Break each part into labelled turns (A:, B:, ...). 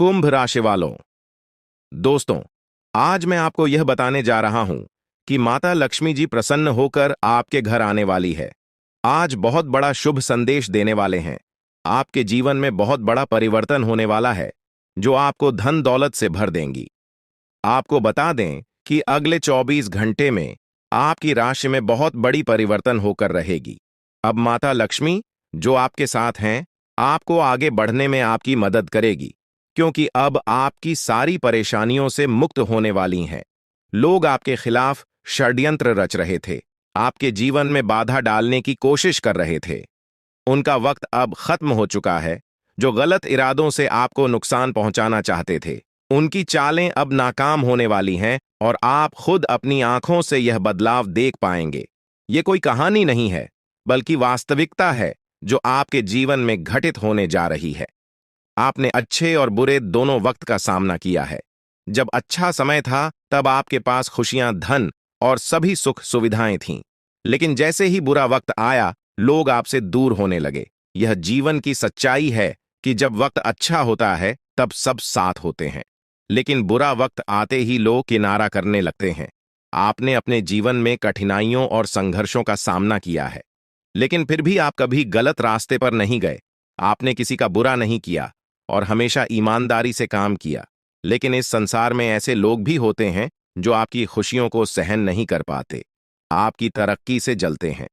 A: कुंभ राशि वालों, दोस्तों, आज मैं आपको यह बताने जा रहा हूं कि माता लक्ष्मी जी प्रसन्न होकर आपके घर आने वाली है। आज बहुत बड़ा शुभ संदेश देने वाले हैं। आपके जीवन में बहुत बड़ा परिवर्तन होने वाला है, जो आपको धन दौलत से भर देंगी। आपको बता दें कि अगले 24 घंटे में आपकी राशि में बहुत बड़ी परिवर्तन होकर रहेगी। अब माता लक्ष्मी, जो आपके साथ हैं, आपको आगे बढ़ने में आपकी मदद करेगी, क्योंकि अब आपकी सारी परेशानियों से मुक्त होने वाली हैं। लोग आपके खिलाफ षड्यंत्र रच रहे थे, आपके जीवन में बाधा डालने की कोशिश कर रहे थे। उनका वक्त अब खत्म हो चुका है। जो गलत इरादों से आपको नुकसान पहुंचाना चाहते थे, उनकी चालें अब नाकाम होने वाली हैं और आप खुद अपनी आंखों से यह बदलाव देख पाएंगे। ये कोई कहानी नहीं है, बल्कि वास्तविकता है जो आपके जीवन में घटित होने जा रही है। आपने अच्छे और बुरे दोनों वक्त का सामना किया है। जब अच्छा समय था, तब आपके पास खुशियां, धन और सभी सुख सुविधाएं थीं। लेकिन जैसे ही बुरा वक्त आया, लोग आपसे दूर होने लगे। यह जीवन की सच्चाई है कि जब वक्त अच्छा होता है, तब सब साथ होते हैं। लेकिन बुरा वक्त आते ही लोग किनारा करने लगते हैं। आपने अपने जीवन में कठिनाइयों और संघर्षों का सामना किया है, लेकिन फिर भी आप कभी गलत रास्ते पर नहीं गए। आपने किसी का बुरा नहीं किया और हमेशा ईमानदारी से काम किया। लेकिन इस संसार में ऐसे लोग भी होते हैं जो आपकी खुशियों को सहन नहीं कर पाते, आपकी तरक्की से जलते हैं।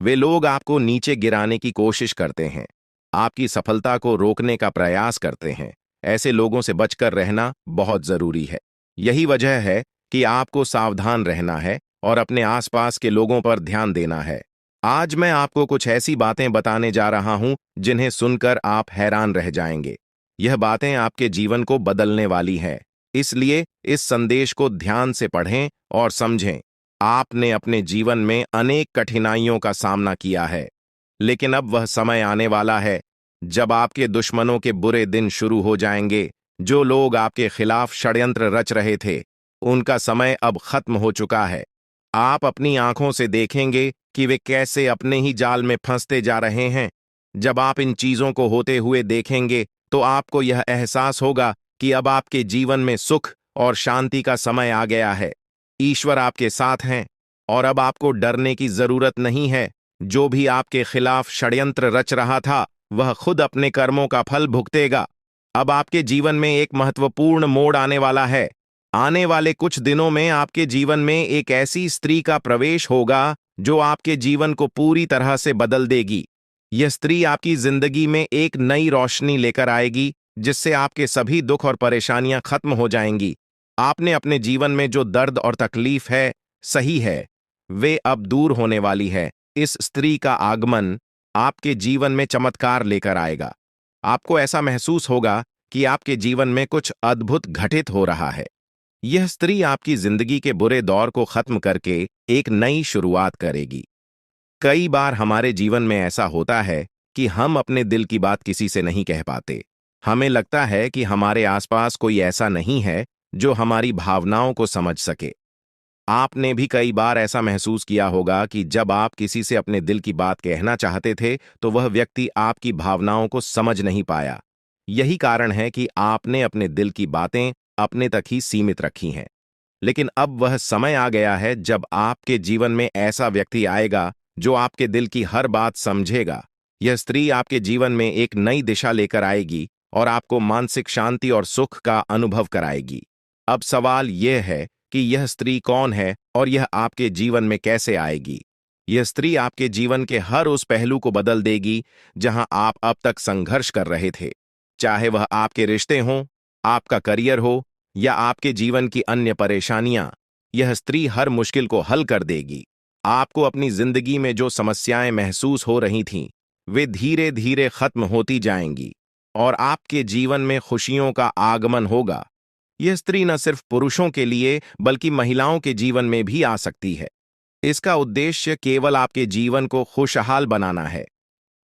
A: वे लोग आपको नीचे गिराने की कोशिश करते हैं, आपकी सफलता को रोकने का प्रयास करते हैं। ऐसे लोगों से बचकर रहना बहुत जरूरी है। यही वजह है कि आपको सावधान रहना है और अपने आसपास के लोगों पर ध्यान देना है। आज मैं आपको कुछ ऐसी बातें बताने जा रहा हूं जिन्हें सुनकर आप हैरान रह जाएंगे। यह बातें आपके जीवन को बदलने वाली हैं, इसलिए इस संदेश को ध्यान से पढ़ें और समझें। आपने अपने जीवन में अनेक कठिनाइयों का सामना किया है, लेकिन अब वह समय आने वाला है जब आपके दुश्मनों के बुरे दिन शुरू हो जाएंगे। जो लोग आपके खिलाफ षड्यंत्र रच रहे थे, उनका समय अब खत्म हो चुका है। आप अपनी आंखों से देखेंगे कि वे कैसे अपने ही जाल में फंसते जा रहे हैं। जब आप इन चीजों को होते हुए देखेंगे, तो आपको यह एहसास होगा कि अब आपके जीवन में सुख और शांति का समय आ गया है। ईश्वर आपके साथ हैं और अब आपको डरने की जरूरत नहीं है। जो भी आपके खिलाफ षड्यंत्र रच रहा था, वह खुद अपने कर्मों का फल भुगतेगा। अब आपके जीवन में एक महत्वपूर्ण मोड़ आने वाला है। आने वाले कुछ दिनों में आपके जीवन में एक ऐसी स्त्री का प्रवेश होगा जो आपके जीवन को पूरी तरह से बदल देगी। यह स्त्री आपकी जिंदगी में एक नई रोशनी लेकर आएगी, जिससे आपके सभी दुख और परेशानियां खत्म हो जाएंगी। आपने अपने जीवन में जो दर्द और तकलीफ है, सही है, वे अब दूर होने वाली है। इस स्त्री का आगमन आपके जीवन में चमत्कार लेकर आएगा। आपको ऐसा महसूस होगा कि आपके जीवन में कुछ अद्भुत घटित हो रहा है। यह स्त्री आपकी जिंदगी के बुरे दौर को खत्म करके एक नई शुरुआत करेगी। कई बार हमारे जीवन में ऐसा होता है कि हम अपने दिल की बात किसी से नहीं कह पाते। हमें लगता है कि हमारे आसपास कोई ऐसा नहीं है जो हमारी भावनाओं को समझ सके। आपने भी कई बार ऐसा महसूस किया होगा कि जब आप किसी से अपने दिल की बात कहना चाहते थे, तो वह व्यक्ति आपकी भावनाओं को समझ नहीं पाया। यही कारण है कि आपने अपने दिल की बातें अपने तक ही सीमित रखी हैं। लेकिन अब वह समय आ गया है जब आपके जीवन में ऐसा व्यक्ति आएगा जो आपके दिल की हर बात समझेगा। यह स्त्री आपके जीवन में एक नई दिशा लेकर आएगी और आपको मानसिक शांति और सुख का अनुभव कराएगी। अब सवाल यह है कि यह स्त्री कौन है और यह आपके जीवन में कैसे आएगी। यह स्त्री आपके जीवन के हर उस पहलू को बदल देगी जहां आप अब तक संघर्ष कर रहे थे। चाहे वह आपके रिश्ते हों, आपका करियर हो या आपके जीवन की अन्य परेशानियां, यह स्त्री हर मुश्किल को हल कर देगी। आपको अपनी जिंदगी में जो समस्याएं महसूस हो रही थीं, वे धीरे धीरे खत्म होती जाएंगी और आपके जीवन में खुशियों का आगमन होगा। यह स्त्री न सिर्फ पुरुषों के लिए बल्कि महिलाओं के जीवन में भी आ सकती है। इसका उद्देश्य केवल आपके जीवन को खुशहाल बनाना है।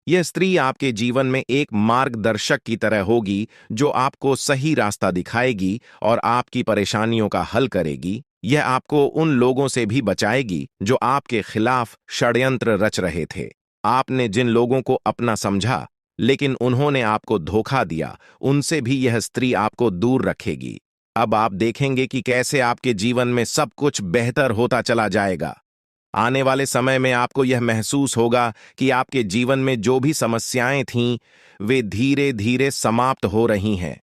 A: यह स्त्री आपके जीवन में एक मार्गदर्शक की तरह होगी, जो आपको सही रास्ता दिखाएगी और आपकी परेशानियों का हल करेगी। यह आपको उन लोगों से भी बचाएगी जो आपके खिलाफ षड्यंत्र रच रहे थे। आपने जिन लोगों को अपना समझा, लेकिन उन्होंने आपको धोखा दिया, उनसे भी यह स्त्री आपको दूर रखेगी। अब आप देखेंगे कि कैसे आपके जीवन में सब कुछ बेहतर होता चला जाएगा। आने वाले समय में आपको यह महसूस होगा कि आपके जीवन में जो भी समस्याएं थीं, वे धीरे धीरे समाप्त हो रही हैं।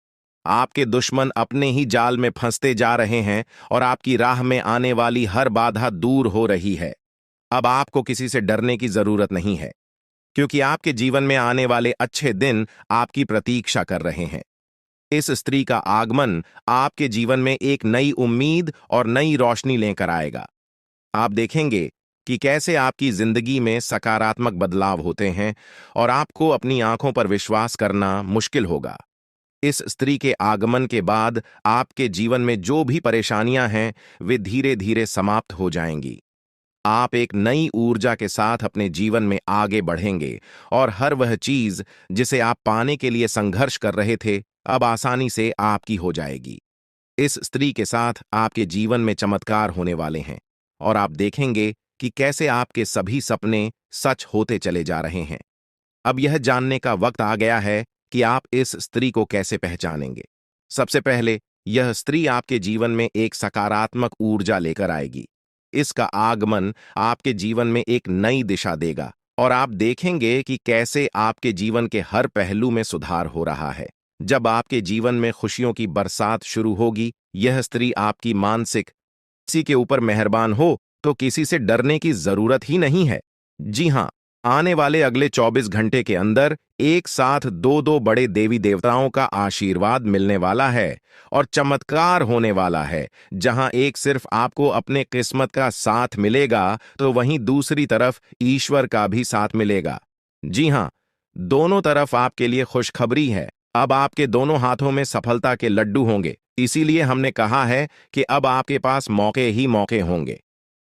A: आपके दुश्मन अपने ही जाल में फंसते जा रहे हैं और आपकी राह में आने वाली हर बाधा दूर हो रही है। अब आपको किसी से डरने की जरूरत नहीं है, क्योंकि आपके जीवन में आने वाले अच्छे दिन आपकी प्रतीक्षा कर रहे हैं। इस स्त्री का आगमन आपके जीवन में एक नई उम्मीद और नई रोशनी लेकर आएगा। आप देखेंगे कि कैसे आपकी जिंदगी में सकारात्मक बदलाव होते हैं और आपको अपनी आंखों पर विश्वास करना मुश्किल होगा। इस स्त्री के आगमन के बाद आपके जीवन में जो भी परेशानियां हैं, वे धीरे धीरे समाप्त हो जाएंगी। आप एक नई ऊर्जा के साथ अपने जीवन में आगे बढ़ेंगे और हर वह चीज जिसे आप पाने के लिए संघर्ष कर रहे थे, अब आसानी से आपकी हो जाएगी। इस स्त्री के साथ आपके जीवन में चमत्कार होने वाले हैं और आप देखेंगे कि कैसे आपके सभी सपने सच होते चले जा रहे हैं। अब यह जानने का वक्त आ गया है कि आप इस स्त्री को कैसे पहचानेंगे। सबसे पहले, यह स्त्री आपके जीवन में एक सकारात्मक ऊर्जा लेकर आएगी। इसका आगमन आपके जीवन में एक नई दिशा देगा और आप देखेंगे कि कैसे आपके जीवन के हर पहलू में सुधार हो रहा है। जब आपके जीवन में खुशियों की बरसात शुरू होगी, यह स्त्री आपकी मानसिक किसी के ऊपर मेहरबान हो तो किसी से डरने की जरूरत ही नहीं है। जी हां, आने वाले अगले 24 घंटे के अंदर एक साथ दो दो बड़े देवी देवताओं का आशीर्वाद मिलने वाला है और चमत्कार होने वाला है। जहां एक सिर्फ आपको अपने किस्मत का साथ मिलेगा, तो वहीं दूसरी तरफ ईश्वर का भी साथ मिलेगा। जी हां, दोनों तरफ आपके लिए खुशखबरी है। अब आपके दोनों हाथों में सफलता के लड्डू होंगे। इसीलिए हमने कहा है कि अब आपके पास मौके ही मौके होंगे।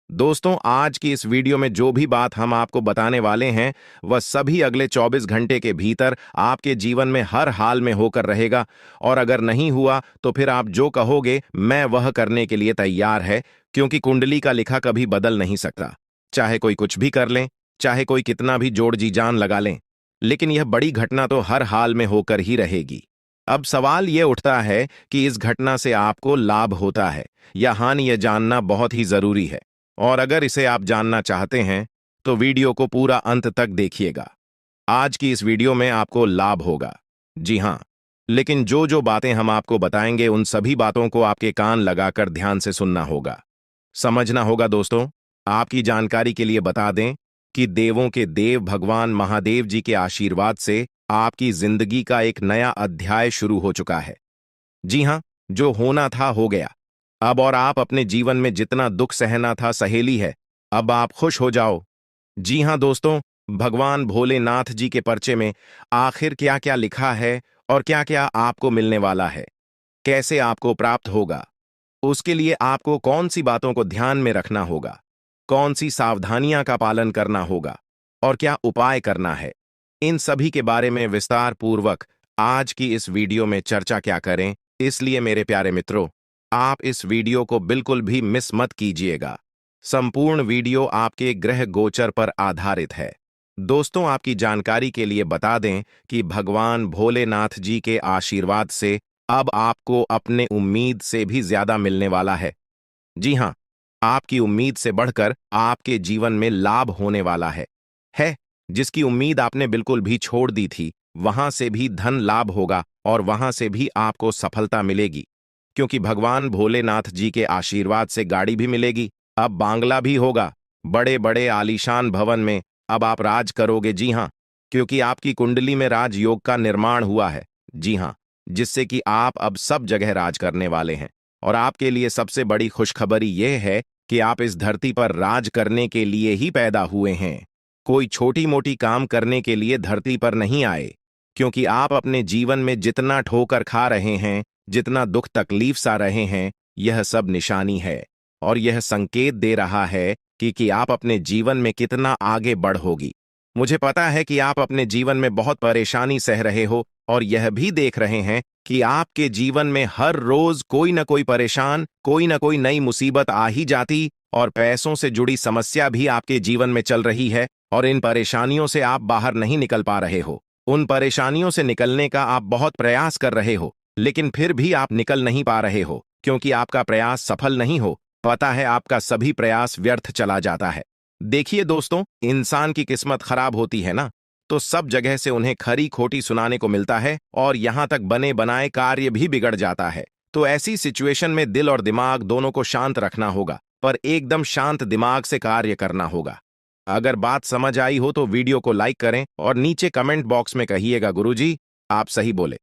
A: दोस्तों, आज की इस वीडियो में जो भी बात हम आपको बताने वाले हैं, वह सभी अगले 24 घंटे के भीतर आपके जीवन में हर हाल में होकर रहेगा। और अगर नहीं हुआ तो फिर आप जो कहोगे, मैं वह करने के लिए तैयार है, क्योंकि कुंडली का लिखा कभी बदल नहीं सकता। चाहे कोई कुछ भी कर लें, चाहे कोई कितना भी जोड़ जी जान लगा लें, लेकिन यह बड़ी घटना तो हर हाल में होकर ही रहेगी। अब सवाल यह उठता है कि इस घटना से आपको लाभ होता है या हानि, यह जानना बहुत ही जरूरी है। और अगर इसे आप जानना चाहते हैं तो वीडियो को पूरा अंत तक देखिएगा। आज की इस वीडियो में आपको लाभ होगा। जी हां, लेकिन जो जो बातें हम आपको बताएंगे, उन सभी बातों को आपके कान लगाकर ध्यान से सुनना होगा, समझना होगा। दोस्तों, आपकी जानकारी के लिए बता दें कि देवों के देव भगवान महादेव जी के आशीर्वाद से आपकी जिंदगी का एक नया अध्याय शुरू हो चुका है। जी हां, जो होना था हो गया। अब और आप अपने जीवन में जितना दुख सहना था सहेली है, अब आप खुश हो जाओ। जी हां दोस्तों, भगवान भोलेनाथ जी के पर्चे में आखिर क्या क्या लिखा है और क्या क्या आपको मिलने वाला है, कैसे आपको प्राप्त होगा, उसके लिए आपको कौन सी बातों को ध्यान में रखना होगा, कौन सी सावधानियां का पालन करना होगा और क्या उपाय करना है, इन सभी के बारे में विस्तार पूर्वक आज की इस वीडियो में चर्चा क्या करें। इसलिए मेरे प्यारे मित्रों, आप इस वीडियो को बिल्कुल भी मिस मत कीजिएगा। संपूर्ण वीडियो आपके ग्रह गोचर पर आधारित है। दोस्तों, आपकी जानकारी के लिए बता दें कि भगवान भोलेनाथ जी के आशीर्वाद से अब आपको अपने उम्मीद से भी ज्यादा मिलने वाला है। जी हां, आपकी उम्मीद से बढ़कर आपके जीवन में लाभ होने वाला है। जिसकी उम्मीद आपने बिल्कुल भी छोड़ दी थी, वहां से भी धन लाभ होगा और वहां से भी आपको सफलता मिलेगी, क्योंकि भगवान भोलेनाथ जी के आशीर्वाद से गाड़ी भी मिलेगी। अब बांग्ला भी होगा, बड़े बड़े आलीशान भवन में अब आप राज करोगे। जी हां, क्योंकि आपकी कुंडली में राजयोग का निर्माण हुआ है। जी हां, जिससे कि आप अब सब जगह राज करने वाले हैं। और आपके लिए सबसे बड़ी खुशखबरी यह है कि आप इस धरती पर राज करने के लिए ही पैदा हुए हैं। कोई छोटी मोटी काम करने के लिए धरती पर नहीं आए, क्योंकि आप अपने जीवन में जितना ठोकर खा रहे हैं, जितना दुख तकलीफ सा रहे हैं, यह सब निशानी है और यह संकेत दे रहा है कि आप अपने जीवन में कितना आगे बढ़ोगी। मुझे पता है कि आप अपने जीवन में बहुत परेशानी सह रहे हो और यह भी देख रहे हैं कि आपके जीवन में हर रोज कोई न कोई परेशान, कोई न कोई नई मुसीबत आ ही जाती और पैसों से जुड़ी समस्या भी आपके जीवन में चल रही है और इन परेशानियों से आप बाहर नहीं निकल पा रहे हो। उन परेशानियों से निकलने का आप बहुत प्रयास कर रहे हो, लेकिन फिर भी आप निकल नहीं पा रहे हो क्योंकि आपका प्रयास सफल नहीं हो। पता है, आपका सभी प्रयास व्यर्थ चला जाता है। देखिए दोस्तों, इंसान की किस्मत खराब होती है ना, तो सब जगह से उन्हें खरी खोटी सुनाने को मिलता है और यहां तक बने बनाए कार्य भी बिगड़ जाता है। तो ऐसी सिचुएशन में दिल और दिमाग दोनों को शांत रखना होगा, पर एकदम शांत दिमाग से कार्य करना होगा। अगर बात समझ आई हो तो वीडियो को लाइक करें और नीचे कमेंट बॉक्स में कहिएगा गुरुजी आप सही बोले।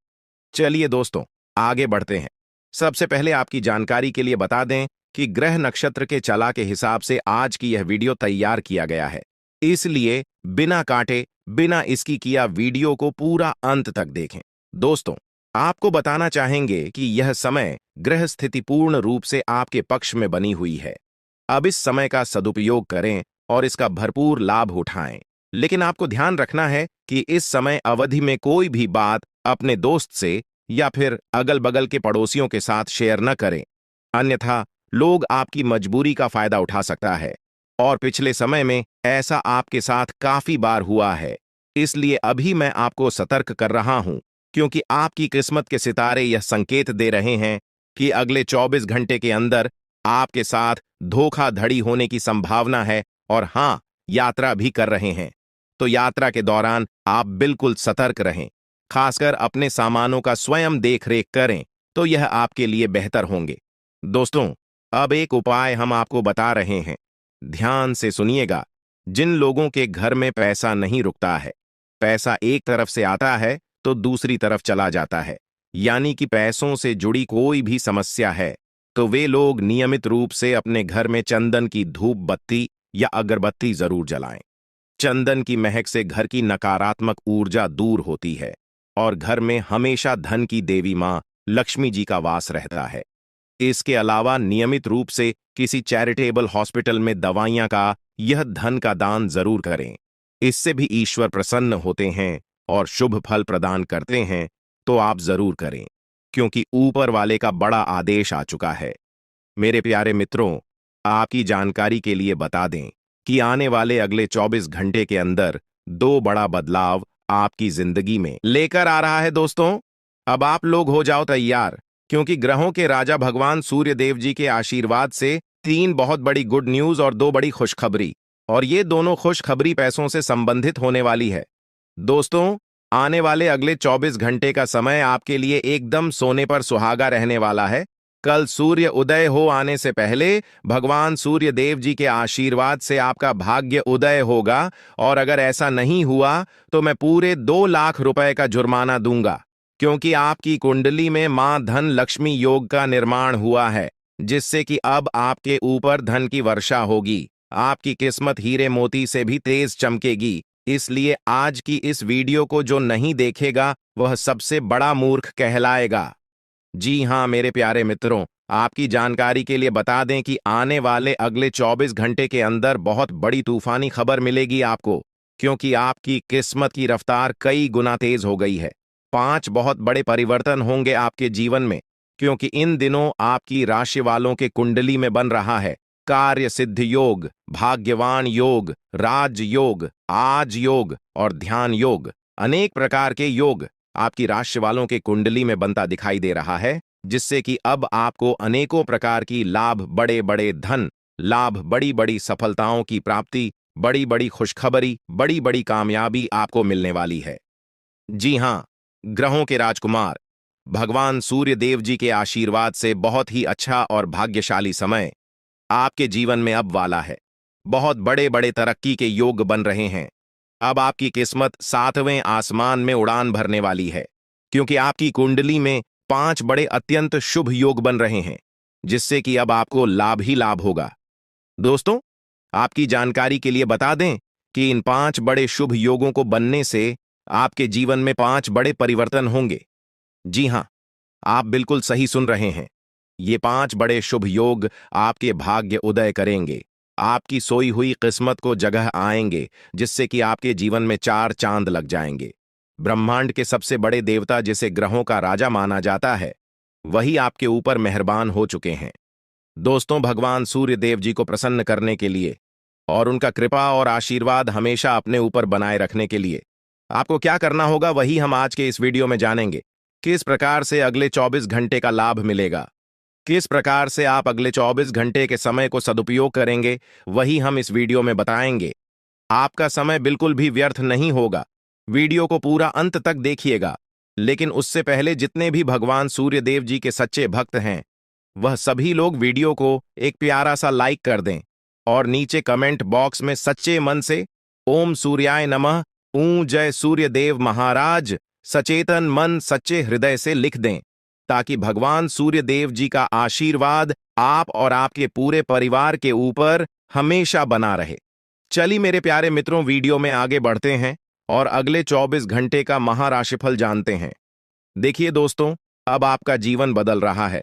A: चलिए दोस्तों, आगे बढ़ते हैं। सबसे पहले आपकी जानकारी के लिए बता दें कि ग्रह नक्षत्र के चला के हिसाब से आज की यह वीडियो तैयार किया गया है, इसलिए बिना काटे बिना इसकी किया वीडियो को पूरा अंत तक देखें। दोस्तों, आपको बताना चाहेंगे कि यह समय ग्रह स्थिति पूर्ण रूप से आपके पक्ष में बनी हुई है। अब इस समय का सदुपयोग करें और इसका भरपूर लाभ उठाएं। लेकिन आपको ध्यान रखना है कि इस समय अवधि में कोई भी बात अपने दोस्त से या फिर अगल बगल के पड़ोसियों के साथ शेयर न करें, अन्यथा लोग आपकी मजबूरी का फायदा उठा सकता है। और पिछले समय में ऐसा आपके साथ काफी बार हुआ है, इसलिए अभी मैं आपको सतर्क कर रहा हूं, क्योंकि आपकी किस्मत के सितारे यह संकेत दे रहे हैं कि अगले 24 घंटे के अंदर आपके साथ धोखाधड़ी होने की संभावना है। और हां, यात्रा भी कर रहे हैं, तो यात्रा के दौरान आप बिल्कुल सतर्क रहें। खासकर अपने सामानों का स्वयं देखरेख करें, तो यह आपके लिए बेहतर होंगे। दोस्तों, अब एक उपाय हम आपको बता रहे हैं, ध्यान से सुनिएगा। जिन लोगों के घर में पैसा नहीं रुकता है, पैसा एक तरफ से आता है तो दूसरी तरफ चला जाता है, यानी कि पैसों से जुड़ी कोई भी समस्या है, तो वे लोग नियमित रूप से अपने घर में चंदन की धूप बत्ती या अगरबत्ती जरूर जलाएं। चंदन की महक से घर की नकारात्मक ऊर्जा दूर होती है और घर में हमेशा धन की देवी मां लक्ष्मी जी का वास रहता है। इसके अलावा नियमित रूप से किसी चैरिटेबल हॉस्पिटल में दवाइयां का यह धन का दान जरूर करें। इससे भी ईश्वर प्रसन्न होते हैं और शुभ फल प्रदान करते हैं, तो आप जरूर करें, क्योंकि ऊपर वाले का बड़ा आदेश आ चुका है। मेरे प्यारे मित्रों, आपकी जानकारी के लिए बता दें कि आने वाले अगले 24 घंटे के अंदर दो बड़ा बदलाव आपकी जिंदगी में लेकर आ रहा है। दोस्तों, अब आप लोग हो जाओ तैयार, क्योंकि ग्रहों के राजा भगवान सूर्य देव जी के आशीर्वाद से 3 बहुत बड़ी गुड न्यूज और 2 बड़ी खुशखबरी, और ये दोनों खुशखबरी पैसों से संबंधित होने वाली है। दोस्तों, आने वाले अगले 24 घंटे का समय आपके लिए एकदम सोने पर सुहागा रहने वाला है। कल सूर्य उदय हो आने से पहले भगवान सूर्य देव जी के आशीर्वाद से आपका भाग्य उदय होगा, और अगर ऐसा नहीं हुआ तो मैं पूरे 2 लाख रुपए का जुर्माना दूंगा, क्योंकि आपकी कुंडली में मां धन लक्ष्मी योग का निर्माण हुआ है, जिससे कि अब आपके ऊपर धन की वर्षा होगी। आपकी किस्मत हीरे मोती से भी तेज चमकेगी। इसलिए आज की इस वीडियो को जो नहीं देखेगा वह सबसे बड़ा मूर्ख कहलाएगा। जी हां मेरे प्यारे मित्रों, आपकी जानकारी के लिए बता दें कि आने वाले अगले 24 घंटे के अंदर बहुत बड़ी तूफानी खबर मिलेगी आपको, क्योंकि आपकी किस्मत की रफ्तार कई गुना तेज हो गई है। 5 बहुत बड़े परिवर्तन होंगे आपके जीवन में, क्योंकि इन दिनों आपकी राशि वालों के कुंडली में बन रहा है कार्य सिद्ध योग, भाग्यवान योग, राज योग, आज योग और ध्यान योग। अनेक प्रकार के योग आपकी राशि वालों के कुंडली में बनता दिखाई दे रहा है, जिससे कि अब आपको अनेकों प्रकार की लाभ, बड़े बड़े धन लाभ, बड़ी बड़ी सफलताओं की प्राप्ति, बड़ी बड़ी खुशखबरी, बड़ी बड़ी कामयाबी आपको मिलने वाली है। जी हां, ग्रहों के राजकुमार भगवान सूर्य देव जी के आशीर्वाद से बहुत ही अच्छा और भाग्यशाली समय आपके जीवन में अब वाला है। बहुत बड़े बड़े तरक्की के योग बन रहे हैं। अब आपकी किस्मत 7वें आसमान में उड़ान भरने वाली है, क्योंकि आपकी कुंडली में 5 बड़े अत्यंत शुभ योग बन रहे हैं, जिससे कि अब आपको लाभ ही लाभ होगा। दोस्तों, आपकी जानकारी के लिए बता दें कि इन 5 बड़े शुभ योगों को बनने से आपके जीवन में 5 बड़े परिवर्तन होंगे। जी हां, आप बिल्कुल सही सुन रहे हैं। ये 5 बड़े शुभ योग आपके भाग्य उदय करेंगे, आपकी सोई हुई किस्मत को जगह आएंगे, जिससे कि आपके जीवन में 4 चांद लग जाएंगे। ब्रह्मांड के सबसे बड़े देवता, जिसे ग्रहों का राजा माना जाता है, वही आपके ऊपर मेहरबान हो चुके हैं। दोस्तों, भगवान सूर्य देव जी को प्रसन्न करने के लिए और उनका कृपा और आशीर्वाद हमेशा अपने ऊपर बनाए रखने के लिए आपको क्या करना होगा वही हम आज के इस वीडियो में जानेंगे। किस प्रकार से अगले 24 घंटे का लाभ मिलेगा, किस प्रकार से आप अगले 24 घंटे के समय को सदुपयोग करेंगे, वही हम इस वीडियो में बताएंगे। आपका समय बिल्कुल भी व्यर्थ नहीं होगा। वीडियो को पूरा अंत तक देखिएगा। लेकिन उससे पहले जितने भी भगवान सूर्यदेव जी के सच्चे भक्त हैं, वह सभी लोग वीडियो को एक प्यारा सा लाइक कर दें और नीचे कमेंट बॉक्स में सच्चे मन से ओम सूर्याय नमः, ऊं जय सूर्यदेव महाराज, सचेतन मन सच्चे हृदय से लिख दें, ताकि भगवान सूर्यदेव जी का आशीर्वाद आप और आपके पूरे परिवार के ऊपर हमेशा बना रहे। चलिए मेरे प्यारे मित्रों, वीडियो में आगे बढ़ते हैं और अगले 24 घंटे का महाराशिफल जानते हैं। देखिए दोस्तों, अब आपका जीवन बदल रहा है।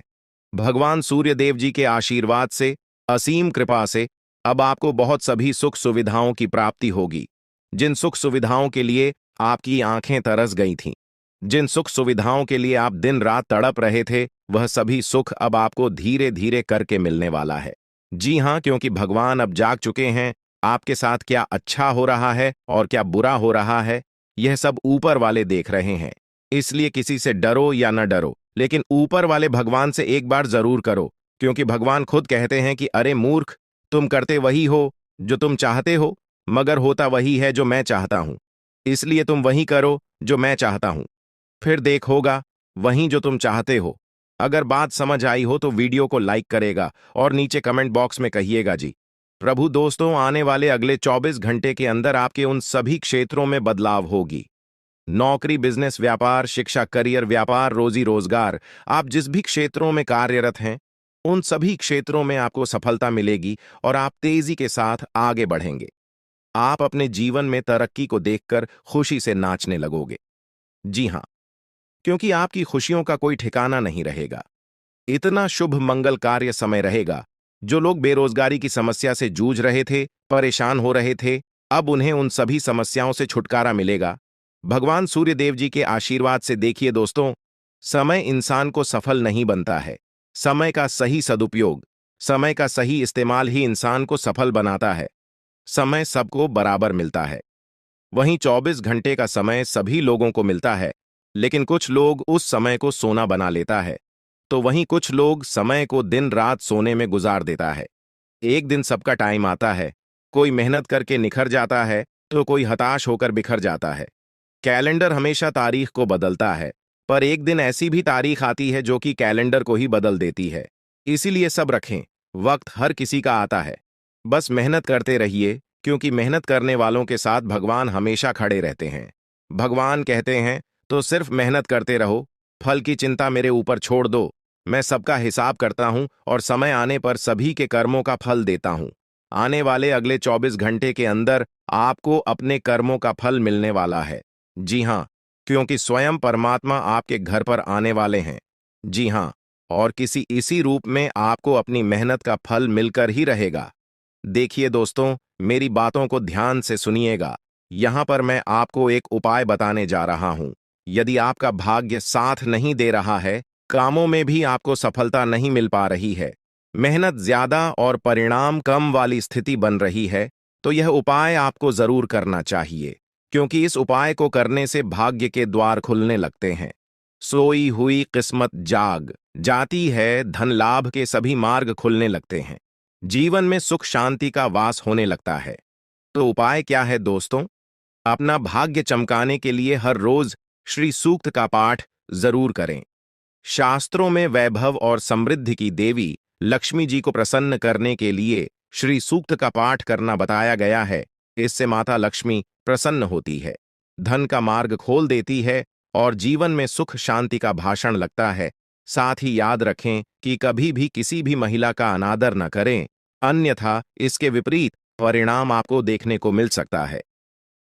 A: भगवान सूर्यदेव जी के आशीर्वाद से, असीम कृपा से अब आपको बहुत सभी सुख सुविधाओं की प्राप्ति होगी। जिन सुख सुविधाओं के लिए आपकी आंखें तरस गई थीं, जिन सुख सुविधाओं के लिए आप दिन रात तड़प रहे थे, वह सभी सुख अब आपको धीरे धीरे करके मिलने वाला है। जी हां, क्योंकि भगवान अब जाग चुके हैं। आपके साथ क्या अच्छा हो रहा है और क्या बुरा हो रहा है, यह सब ऊपर वाले देख रहे हैं। इसलिए किसी से डरो या न डरो, लेकिन ऊपर वाले भगवान से एक बार जरूर करो, क्योंकि भगवान खुद कहते हैं कि अरे मूर्ख, तुम करते वही हो जो तुम चाहते हो, मगर होता वही है जो मैं चाहता हूं। इसलिए तुम वही करो जो मैं चाहता हूं, फिर देख होगा वही जो तुम चाहते हो। अगर बात समझ आई हो तो वीडियो को लाइक करेगा और नीचे कमेंट बॉक्स में कहिएगा जी। प्रभु दोस्तों, आने वाले अगले 24 घंटे के अंदर आपके उन सभी क्षेत्रों में बदलाव होगी। नौकरी, बिजनेस, व्यापार, शिक्षा, करियर, व्यापार, रोजी रोजगार, आप जिस भी क्षेत्रों में कार्यरत हैं, उन सभी क्षेत्रों में आपको सफलता मिलेगी और आप तेजी के साथ आगे बढ़ेंगे। आप अपने जीवन में तरक्की को देखकर खुशी से नाचने लगोगे। जी हां, क्योंकि आपकी खुशियों का कोई ठिकाना नहीं रहेगा। इतना शुभ मंगल कार्य समय रहेगा। जो लोग बेरोजगारी की समस्या से जूझ रहे थे, परेशान हो रहे थे, अब उन्हें उन सभी समस्याओं से छुटकारा मिलेगा भगवान सूर्यदेव जी के आशीर्वाद से। देखिए दोस्तों, समय इंसान को सफल नहीं बनता है। समय का सही सदुपयोग, समय का सही इस्तेमाल ही इंसान को सफल बनाता है। समय सबको बराबर मिलता है। वहीं 24 घंटे का समय सभी लोगों को मिलता है, लेकिन कुछ लोग उस समय को सोना बना लेता है, तो वहीं कुछ लोग समय को दिन रात सोने में गुजार देता है। एक दिन सबका टाइम आता है, कोई मेहनत करके निखर जाता है तो कोई हताश होकर बिखर जाता है। कैलेंडर हमेशा तारीख को बदलता है, पर एक दिन ऐसी भी तारीख आती है जो कि कैलेंडर को ही बदल देती है। इसीलिए सब रखें, वक्त हर किसी का आता है। बस मेहनत करते रहिए, क्योंकि मेहनत करने वालों के साथ भगवान हमेशा खड़े रहते हैं। भगवान कहते हैं तो सिर्फ मेहनत करते रहो, फल की चिंता मेरे ऊपर छोड़ दो। मैं सबका हिसाब करता हूं और समय आने पर सभी के कर्मों का फल देता हूं। आने वाले अगले 24 घंटे के अंदर आपको अपने कर्मों का फल मिलने वाला है। जी हां, क्योंकि स्वयं परमात्मा आपके घर पर आने वाले हैं। जी हां, और किसी इसी रूप में आपको अपनी मेहनत का फल मिलकर ही रहेगा। देखिए दोस्तों, मेरी बातों को ध्यान से सुनिएगा। यहां पर मैं आपको एक उपाय बताने जा रहा हूं। यदि आपका भाग्य साथ नहीं दे रहा है, कामों में भी आपको सफलता नहीं मिल पा रही है, मेहनत ज्यादा और परिणाम कम वाली स्थिति बन रही है, तो यह उपाय आपको जरूर करना चाहिए, क्योंकि इस उपाय को करने से भाग्य के द्वार खुलने लगते हैं। सोई हुई किस्मत जाग जाती है, धन लाभ के सभी मार्ग खुलने लगते हैं, जीवन में सुख शांति का वास होने लगता है। तो उपाय क्या है दोस्तों? अपना भाग्य चमकाने के लिए हर रोज श्री सूक्त का पाठ जरूर करें। शास्त्रों में वैभव और समृद्धि की देवी लक्ष्मी जी को प्रसन्न करने के लिए श्री सूक्त का पाठ करना बताया गया है। इससे माता लक्ष्मी प्रसन्न होती है, धन का मार्ग खोल देती है और जीवन में सुख शांति का भाषण लगता है। साथ ही याद रखें कि कभी भी किसी भी महिला का अनादर न करें, अन्यथा इसके विपरीत परिणाम आपको देखने को मिल सकता है।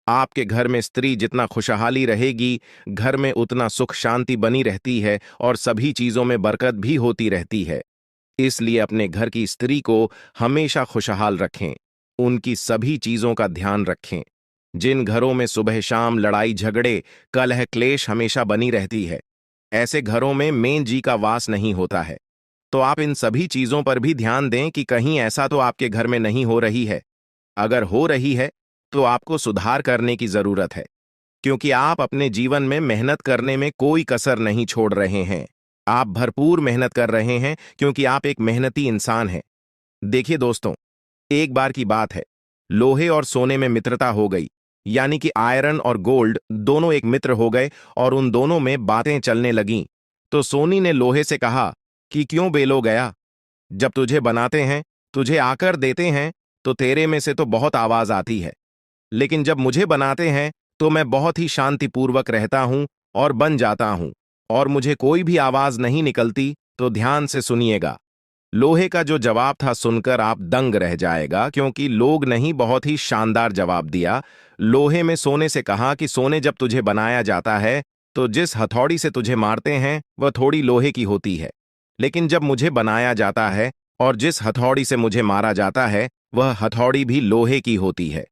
A: आपके घर में स्त्री जितना खुशहाली रहेगी, घर में उतना सुख शांति बनी रहती है और सभी चीजों में बरकत भी होती रहती है। इसलिए अपने घर की स्त्री को हमेशा खुशहाल रखें, उनकी सभी चीजों का ध्यान रखें। जिन घरों में सुबह शाम लड़ाई झगड़े, कलह क्लेश हमेशा बनी रहती है, ऐसे घरों में मेन जी का वास नहीं होता है। तो आप इन सभी चीजों पर भी ध्यान दें कि कहीं ऐसा तो आपके घर में नहीं हो रही है। अगर हो रही है तो आपको सुधार करने की जरूरत है। क्योंकि आप अपने जीवन में मेहनत करने में कोई कसर नहीं छोड़ रहे हैं। आप भरपूर मेहनत कर रहे हैं क्योंकि आप एक मेहनती इंसान हैं। देखिए दोस्तों, एक बार की बात है, लोहे और सोने में मित्रता हो गई, यानी कि आयरन और गोल्ड दोनों एक मित्र हो गए और उन दोनों में बातें चलने लगीं। तो सोनी ने लोहे से कहा कि क्यों बेलो गया, जब तुझे बनाते हैं, तुझे आकर देते हैं, तो तेरे में से तो बहुत आवाज आती है, लेकिन जब मुझे बनाते हैं तो मैं बहुत ही शांतिपूर्वक रहता हूं और बन जाता हूं, और मुझे कोई भी आवाज नहीं निकलती। तो ध्यान से सुनिएगा। लोहे का जो जवाब था सुनकर आप दंग रह जाएगा, क्योंकि लोग नहीं, बहुत ही शानदार जवाब दिया। लोहे में सोने से कहा कि सोने, जब तुझे बनाया जाता है तो जिस हथौड़ी से तुझे मारते हैं वह थोड़ी लोहे की होती है, लेकिन जब मुझे बनाया जाता है और जिस हथौड़ी से मुझे मारा जाता है वह हथौड़ी भी लोहे की होती है।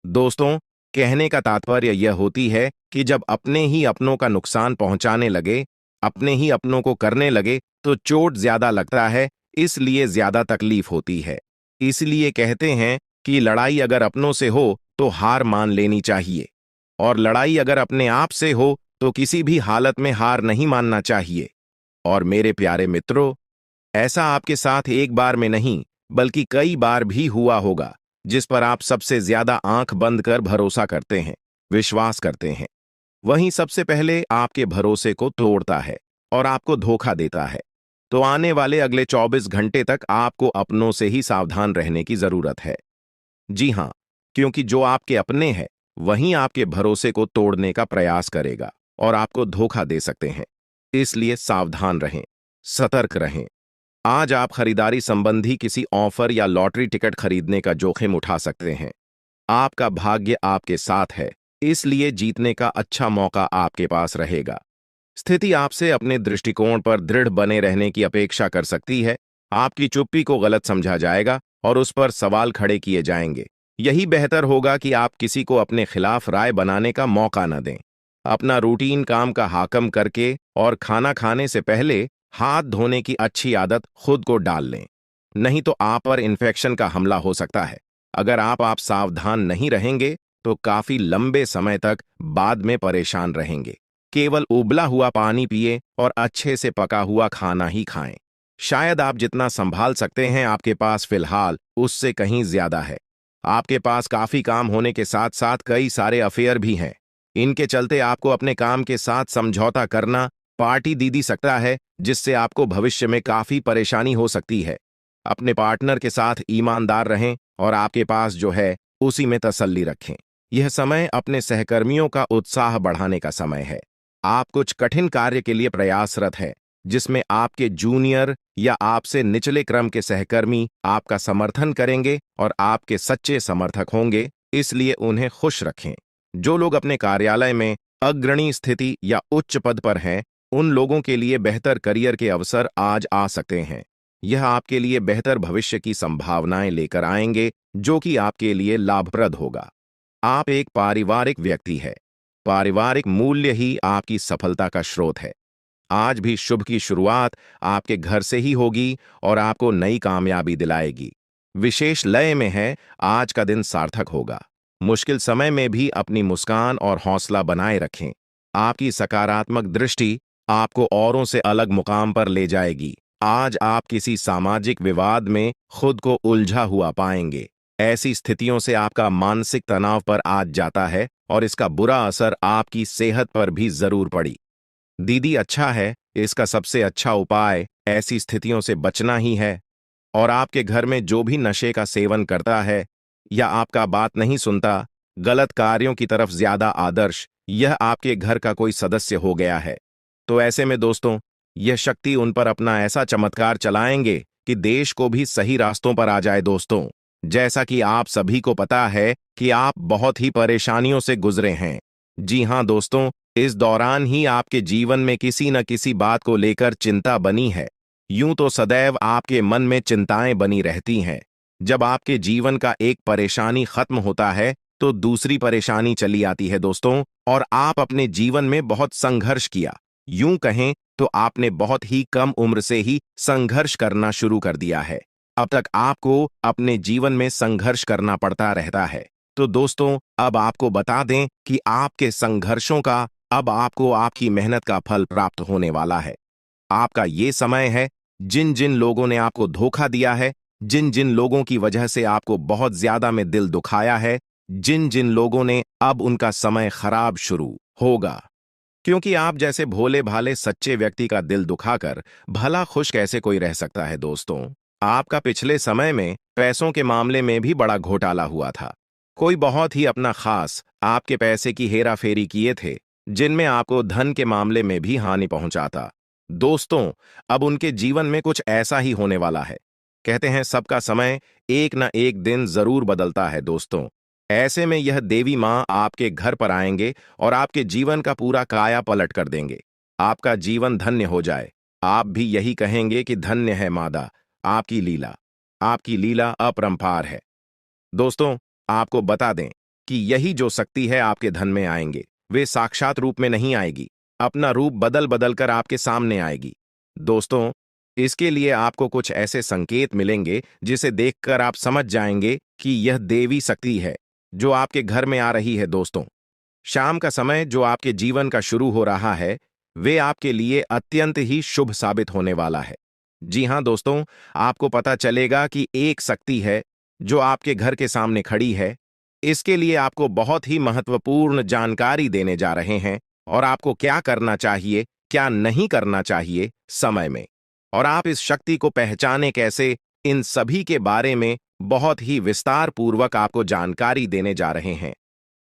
A: दोस्तों, कहने का तात्पर्य यह होती है कि जब अपने ही अपनों का नुकसान पहुंचाने लगे, अपने ही अपनों को करने लगे, तो चोट ज्यादा लगता है, इसलिए ज्यादा तकलीफ होती है। इसलिए कहते हैं कि लड़ाई अगर अपनों से हो तो हार मान लेनी चाहिए, और लड़ाई अगर अपने आप से हो तो किसी भी हालत में हार नहीं मानना चाहिए। और मेरे प्यारे मित्रों, ऐसा आपके साथ एक बार में नहीं बल्कि कई बार भी हुआ होगा, जिस पर आप सबसे ज्यादा आंख बंद कर भरोसा करते हैं, विश्वास करते हैं। वहीं सबसे पहले आपके भरोसे को तोड़ता है और आपको धोखा देता है। तो आने वाले अगले 24 घंटे तक आपको अपनों से ही सावधान रहने की जरूरत है। जी हां, क्योंकि जो आपके अपने हैं वहीं आपके भरोसे को तोड़ने का प्रयास करेगा और आपको धोखा दे सकते हैं। इसलिए सावधान रहें, सतर्क रहें। आज आप खरीदारी संबंधी किसी ऑफर या लॉटरी टिकट खरीदने का जोखिम उठा सकते हैं। आपका भाग्य आपके साथ है, इसलिए जीतने का अच्छा मौका आपके पास रहेगा। स्थिति आपसे अपने दृष्टिकोण पर दृढ़ बने रहने की अपेक्षा कर सकती है। आपकी चुप्पी को गलत समझा जाएगा और उस पर सवाल खड़े किए जाएंगे। यही बेहतर होगा कि आप किसी को अपने खिलाफ राय बनाने का मौका न दें। अपना रूटीन काम का हाकम करके और खाना खाने से पहले हाथ धोने की अच्छी आदत खुद को डाल लें, नहीं तो आप पर इन्फेक्शन का हमला हो सकता है। अगर आप सावधान नहीं रहेंगे तो काफी लंबे समय तक बाद में परेशान रहेंगे। केवल उबला हुआ पानी पिए और अच्छे से पका हुआ खाना ही खाएं। शायद आप जितना संभाल सकते हैं आपके पास फिलहाल उससे कहीं ज्यादा है। आपके पास काफी काम होने के साथ साथ कई सारे अफेयर भी हैं। इनके चलते आपको अपने काम के साथ समझौता करना पार्टी दे सकता है, जिससे आपको भविष्य में काफी परेशानी हो सकती है। अपने पार्टनर के साथ ईमानदार रहें और आपके पास जो है उसी में तसल्ली रखें। यह समय अपने सहकर्मियों का उत्साह बढ़ाने का समय है। आप कुछ कठिन कार्य के लिए प्रयासरत हैं, जिसमें आपके जूनियर या आपसे निचले क्रम के सहकर्मी आपका समर्थन करेंगे और आपके सच्चे समर्थक होंगे, इसलिए उन्हें खुश रखें। जो लोग अपने कार्यालय में अग्रणी स्थिति या उच्च पद पर हैं, उन लोगों के लिए बेहतर करियर के अवसर आज आ सकते हैं। यह आपके लिए बेहतर भविष्य की संभावनाएं लेकर आएंगे, जो कि आपके लिए लाभप्रद होगा। आप एक पारिवारिक व्यक्ति हैं। पारिवारिक मूल्य ही आपकी सफलता का स्रोत है। आज भी शुभ की शुरुआत आपके घर से ही होगी और आपको नई कामयाबी दिलाएगी। विशेष लय में है, आज का दिन सार्थक होगा। मुश्किल समय में भी अपनी मुस्कान और हौसला बनाए रखें। आपकी सकारात्मक दृष्टि आपको औरों से अलग मुकाम पर ले जाएगी। आज आप किसी सामाजिक विवाद में खुद को उलझा हुआ पाएंगे। ऐसी स्थितियों से आपका मानसिक तनाव पर आज जाता है और इसका बुरा असर आपकी सेहत पर भी जरूर पड़ी। दीदी, अच्छा है, इसका सबसे अच्छा उपाय ऐसी स्थितियों से बचना ही है। और आपके घर में जो भी नशे का सेवन करता है या आपका बात नहीं सुनता, गलत कार्यों की तरफ ज्यादा आदर्श, यह आपके घर का कोई सदस्य हो गया है। तो ऐसे में दोस्तों, यह शक्ति उन पर अपना ऐसा चमत्कार चलाएंगे कि देश को भी सही रास्तों पर आ जाए। दोस्तों, जैसा कि आप सभी को पता है कि आप बहुत ही परेशानियों से गुजरे हैं। जी हां दोस्तों, इस दौरान ही आपके जीवन में किसी न किसी बात को लेकर चिंता बनी है। यूं तो सदैव आपके मन में चिंताएं बनी रहती हैं। जब आपके जीवन का एक परेशानी खत्म होता है तो दूसरी परेशानी चली आती है दोस्तों, और आप अपने जीवन में बहुत संघर्ष किया। यूं कहें तो आपने बहुत ही कम उम्र से ही संघर्ष करना शुरू कर दिया है। अब तक आपको अपने जीवन में संघर्ष करना पड़ता रहता है। तो दोस्तों, अब आपको बता दें कि आपके संघर्षों का अब आपको आपकी मेहनत का फल प्राप्त होने वाला है। आपका ये समय है, जिन जिन लोगों ने आपको धोखा दिया है, जिन जिन लोगों की वजह से आपको बहुत ज्यादा में दिल दुखाया है, जिन जिन लोगों ने अब उनका समय खराब शुरू होगा। क्योंकि आप जैसे भोले भाले सच्चे व्यक्ति का दिल दुखाकर भला खुश कैसे कोई रह सकता है दोस्तों। आपका पिछले समय में पैसों के मामले में भी बड़ा घोटाला हुआ था। कोई बहुत ही अपना खास आपके पैसे की हेरा फेरी किए थे, जिनमें आपको धन के मामले में भी हानि पहुंचाता। दोस्तों, अब उनके जीवन में कुछ ऐसा ही होने वाला है। कहते हैं सबका समय एक न एक दिन जरूर बदलता है दोस्तों। ऐसे में यह देवी माँ आपके घर पर आएंगे और आपके जीवन का पूरा काया पलट कर देंगे। आपका जीवन धन्य हो जाए। आप भी यही कहेंगे कि धन्य है मादा आपकी लीला अपरंपार है। दोस्तों, आपको बता दें कि यही जो शक्ति है आपके धन में आएंगे, वे साक्षात रूप में नहीं आएगी, अपना रूप बदल बदल कर आपके सामने आएगी। दोस्तों, इसके लिए आपको कुछ ऐसे संकेत मिलेंगे जिसे देखकर आप समझ जाएंगे कि यह देवी शक्ति है जो आपके घर में आ रही है। दोस्तों, शाम का समय जो आपके जीवन का शुरू हो रहा है, वे आपके लिए अत्यंत ही शुभ साबित होने वाला है। जी हां दोस्तों, आपको पता चलेगा कि एक शक्ति है जो आपके घर के सामने खड़ी है। इसके लिए आपको बहुत ही महत्वपूर्ण जानकारी देने जा रहे हैं और आपको क्या करना चाहिए, क्या नहीं करना चाहिए समय में, और आप इस शक्ति को पहचाने कैसे, इन सभी के बारे में बहुत ही विस्तार पूर्वक आपको जानकारी देने जा रहे हैं।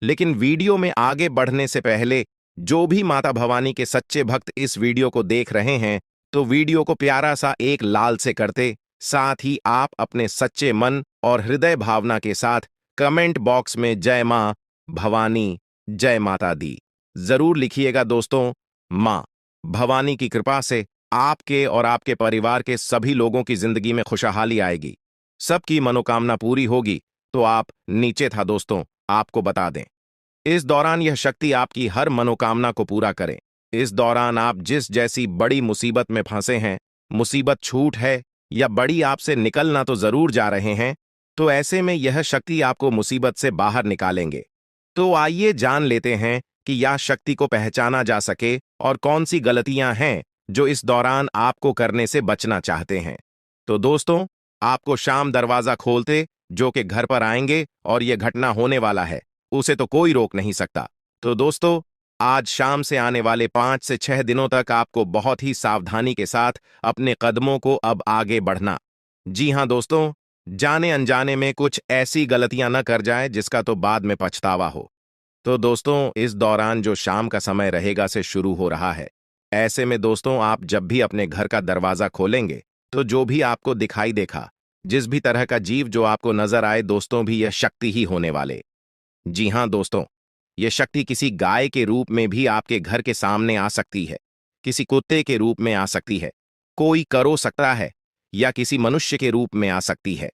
A: लेकिन वीडियो में आगे बढ़ने से पहले जो भी माता भवानी के सच्चे भक्त इस वीडियो को देख रहे हैं, तो वीडियो को प्यारा सा एक लाल से करते, साथ ही आप अपने सच्चे मन और हृदय भावना के साथ कमेंट बॉक्स में जय मां भवानी, जय माता दी जरूर लिखिएगा दोस्तों। मां भवानी की कृपा से आपके और आपके परिवार के सभी लोगों की जिंदगी में खुशहाली आएगी, सबकी मनोकामना पूरी होगी। तो आप नीचे था दोस्तों, आपको बता दें, इस दौरान यह शक्ति आपकी हर मनोकामना को पूरा करें। इस दौरान आप जिस जैसी बड़ी मुसीबत में फंसे हैं, मुसीबत छूट है या बड़ी आपसे निकलना तो जरूर जा रहे हैं, तो ऐसे में यह शक्ति आपको मुसीबत से बाहर निकालेंगे। तो आइए जान लेते हैं कि यह शक्ति को पहचाना जा सके और कौन सी गलतियां हैं जो इस दौरान आपको करने से बचना चाहते हैं। तो दोस्तों, आपको शाम दरवाजा खोलते जो कि घर पर आएंगे और यह घटना होने वाला है, उसे तो कोई रोक नहीं सकता। तो दोस्तों, आज शाम से आने वाले 5 से 6 दिनों तक आपको बहुत ही सावधानी के साथ अपने कदमों को अब आगे बढ़ना। जी हां दोस्तों, जाने अनजाने में कुछ ऐसी गलतियां न कर जाए जिसका तो बाद में पछतावा हो। तो दोस्तों, इस दौरान जो शाम का समय रहेगा से शुरू हो रहा है। ऐसे में दोस्तों, आप जब भी अपने घर का दरवाजा खोलेंगे, तो जो भी आपको दिखाई देखा, जिस भी तरह का जीव जो आपको नजर आए दोस्तों, भी यह शक्ति ही होने वाले। जी हां दोस्तों, यह शक्ति किसी गाय के रूप में भी आपके घर के सामने आ सकती है, किसी कुत्ते के रूप में आ सकती है, कोई करो सकता है, या किसी मनुष्य के रूप में आ सकती है।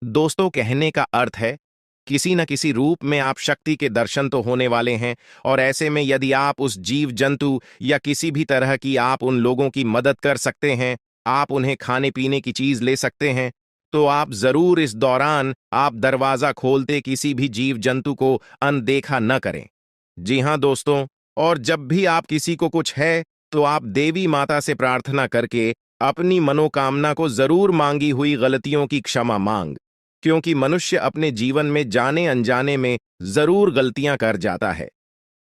A: दोस्तों, कहने का अर्थ है किसी न किसी रूप में आप शक्ति के दर्शन तो होने वाले हैं, और ऐसे में यदि आप उस जीव जंतु या किसी भी तरह की आप उन लोगों की मदद कर सकते हैं, आप उन्हें खाने पीने की चीज ले सकते हैं, तो आप जरूर इस दौरान आप दरवाजा खोलते किसी भी जीव जंतु को अनदेखा न करें। जी हां दोस्तों, और जब भी आप किसी को कुछ है, तो आप देवी माता से प्रार्थना करके अपनी मनोकामना को जरूर मांगी हुई गलतियों की क्षमा मांग, क्योंकि मनुष्य अपने जीवन में जाने अनजाने में जरूर गलतियां कर जाता है।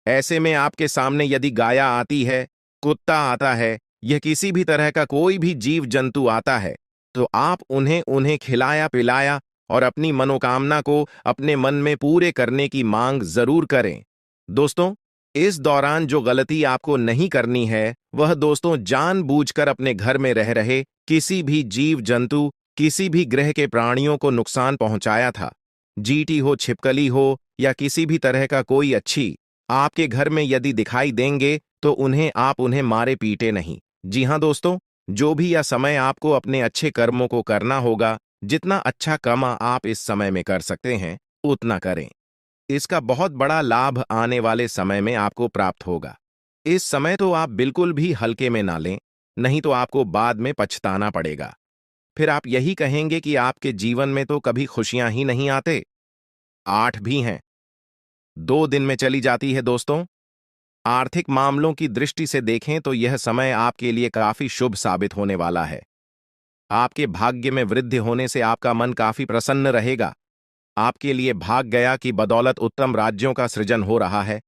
A: ऐसे में आपके सामने यदि गाया आती है, कुत्ता आता है, यह किसी भी तरह का कोई भी जीव जंतु आता है, तो आप उन्हें उन्हें खिलाया पिलाया और अपनी मनोकामना को अपने मन में पूरे करने की मांग जरूर करें। दोस्तों, इस दौरान जो गलती आपको नहीं करनी है, वह दोस्तों जानबूझकर अपने घर में रह रहे किसी भी जीव जंतु, किसी भी ग्रह के प्राणियों को नुकसान पहुंचाया था। जीटी हो, छिपकली हो, या किसी भी तरह का कोई अच्छी आपके घर में यदि दिखाई देंगे, तो आप उन्हें मारे पीटे नहीं। जी हां दोस्तों, जो भी यह समय आपको अपने अच्छे कर्मों को करना होगा, जितना अच्छा कमा आप इस समय में कर सकते हैं, उतना करें। इसका बहुत बड़ा लाभ आने वाले समय में आपको प्राप्त होगा। इस समय तो आप बिल्कुल भी हल्के में ना लें, नहीं तो आपको बाद में पछताना पड़ेगा। फिर आप यही कहेंगे कि आपके जीवन में तो कभी खुशियां ही नहीं आते। 8 भी हैं। 2 दिन में चली जाती है दोस्तों। आर्थिक मामलों की दृष्टि से देखें तो यह समय आपके लिए काफी शुभ साबित होने वाला है। आपके भाग्य में वृद्धि होने से आपका मन काफी प्रसन्न रहेगा। आपके लिए भाग गया की बदौलत उत्तम राज्यों का सृजन हो रहा है।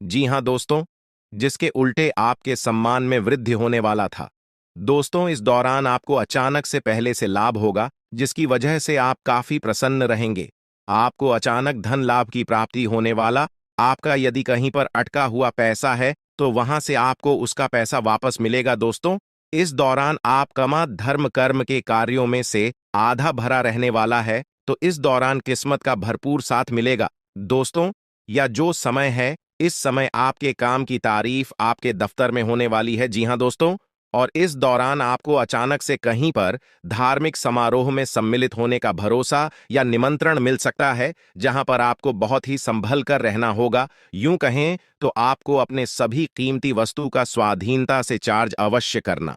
A: जी हां दोस्तों, जिसके उल्टे आपके सम्मान में वृद्धि होने वाला था। दोस्तों, इस दौरान आपको अचानक से पहले से लाभ होगा, जिसकी वजह से आप काफी प्रसन्न रहेंगे। आपको अचानक धन लाभ की प्राप्ति होने वाला। आपका यदि कहीं पर अटका हुआ पैसा है तो वहां से आपको उसका पैसा वापस मिलेगा। दोस्तों, इस दौरान आपका धर्म कर्म के कार्यों में से आधा भरा रहने वाला है, तो इस दौरान किस्मत का भरपूर साथ मिलेगा। दोस्तों, या जो समय है, इस समय आपके काम की तारीफ आपके दफ्तर में होने वाली है। जी हां दोस्तों, और इस दौरान आपको अचानक से कहीं पर धार्मिक समारोह में सम्मिलित होने का भरोसा या निमंत्रण मिल सकता है, जहां पर आपको बहुत ही संभल कर रहना होगा। यूं कहें तो आपको अपने सभी कीमती वस्तु का स्वाधीनता से चार्ज अवश्य करना।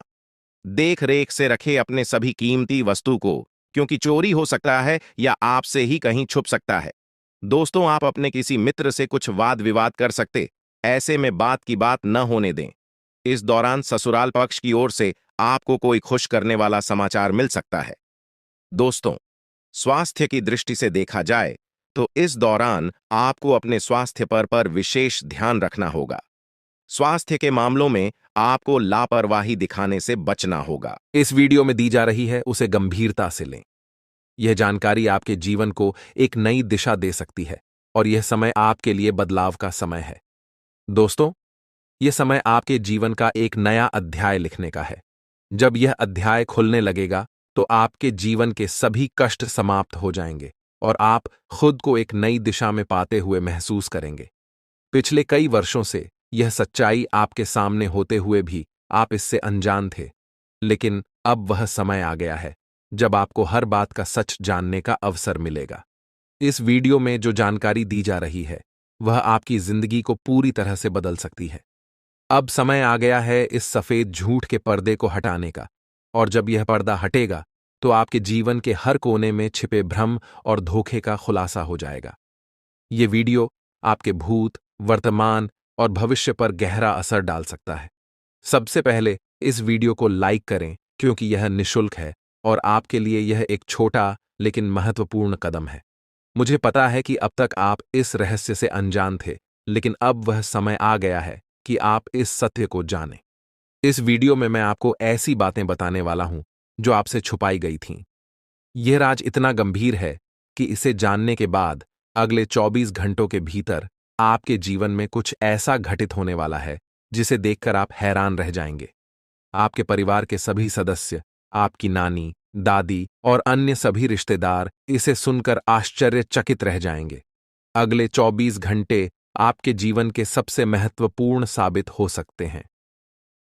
A: देख रेख से रखे अपने सभी कीमती वस्तु को, क्योंकि चोरी हो सकता है या आपसे ही कहीं छुप सकता है। दोस्तों, आप अपने किसी मित्र से कुछ वाद विवाद कर सकते, ऐसे में बात की बात न होने दें। इस दौरान ससुराल पक्ष की ओर से आपको कोई खुश करने वाला समाचार मिल सकता है। दोस्तों, स्वास्थ्य की दृष्टि से देखा जाए तो इस दौरान आपको अपने स्वास्थ्य पर विशेष ध्यान रखना होगा। स्वास्थ्य के मामलों में आपको लापरवाही दिखाने से बचना होगा।
B: इस वीडियो में दी जा रही है उसे गंभीरता से लें। यह जानकारी आपके जीवन को एक नई दिशा दे सकती है और यह समय आपके लिए बदलाव का समय है। दोस्तों, यह समय आपके जीवन का एक नया अध्याय लिखने का है। जब यह अध्याय खुलने लगेगा तो आपके जीवन के सभी कष्ट समाप्त हो जाएंगे और आप खुद को एक नई दिशा में पाते हुए महसूस करेंगे। पिछले कई वर्षों से यह सच्चाई आपके सामने होते हुए भी आप इससे अनजान थे, लेकिन अब वह समय आ गया है जब आपको हर बात का सच जानने का अवसर मिलेगा। इस वीडियो में जो जानकारी दी जा रही है वह आपकी जिंदगी को पूरी तरह से बदल सकती है। अब समय आ गया है इस सफेद झूठ के पर्दे को हटाने का, और जब यह पर्दा हटेगा तो आपके जीवन के हर कोने में छिपे भ्रम और धोखे का खुलासा हो जाएगा। ये वीडियो आपके भूत, वर्तमान और भविष्य पर गहरा असर डाल सकता है। सबसे पहले इस वीडियो को लाइक करें, क्योंकि यह निःशुल्क है और आपके लिए यह एक छोटा लेकिन महत्वपूर्ण कदम है। मुझे पता है कि अब तक आप इस रहस्य से अनजान थे, लेकिन अब वह समय आ गया है कि आप इस सत्य को जानें। इस वीडियो में मैं आपको ऐसी बातें बताने वाला हूं जो आपसे छुपाई गई थीं। यह राज इतना गंभीर है कि इसे जानने के बाद अगले 24 घंटों के भीतर आपके जीवन में कुछ ऐसा घटित होने वाला है जिसे देखकर आप हैरान रह जाएंगे। आपके परिवार के सभी सदस्य, आपकी नानी, दादी और अन्य सभी रिश्तेदार इसे सुनकर आश्चर्यचकित रह जाएंगे। अगले 24 घंटे आपके जीवन के सबसे महत्वपूर्ण साबित हो सकते हैं।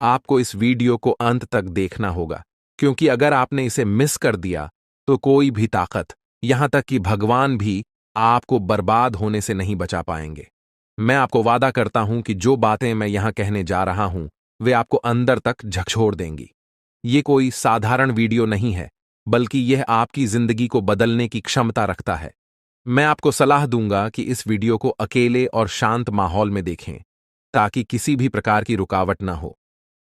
B: आपको इस वीडियो को अंत तक देखना होगा, क्योंकि अगर आपने इसे मिस कर दिया तो कोई भी ताकत, यहां तक कि भगवान भी, आपको बर्बाद होने से नहीं बचा पाएंगे। मैं आपको वादा करता हूं कि जो बातें मैं यहां कहने जा रहा हूं वे आपको अंदर तक झकझोर देंगी। ये कोई साधारण वीडियो नहीं है, बल्कि यह आपकी जिंदगी को बदलने की क्षमता रखता है। मैं आपको सलाह दूंगा कि इस वीडियो को अकेले और शांत माहौल में देखें, ताकि किसी भी प्रकार की रुकावट ना हो।